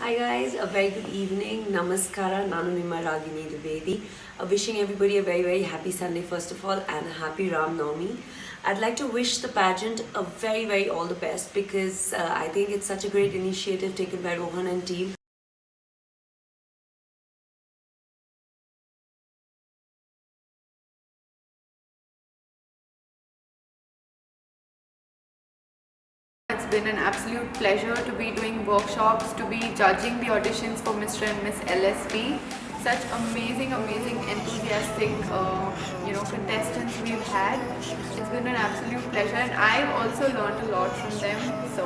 Hi guys, a very good evening. Namaskara, Nanu Nima Ragini Dwivedi. Wishing everybody a very happy Sunday first of all and a happy Ram Navami. I'd like to wish the pageant a very all the best because I think it's such a great initiative taken by Rohan and team. It's been an absolute pleasure to be doing workshops, to be judging the auditions for Mr. and Miss LSB. Such amazing enthusiastic contestants we've had. It's been an absolute pleasure and I've also learned a lot from them. So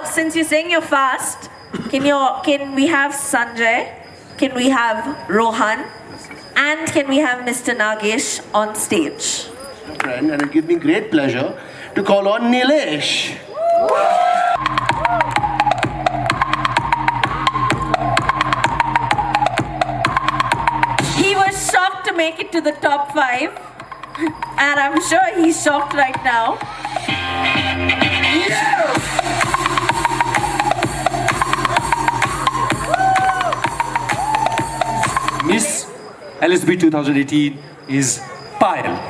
since you're saying you're fast, can we have Sanjay? Can we have Rohan? And can we have Mr. Nagesh on stage? Friend, and it gives me great pleasure to call on Nilesh. He was shocked to make it to the top 5. And I'm sure he's shocked right now. Miss LSB 2018 is Payal.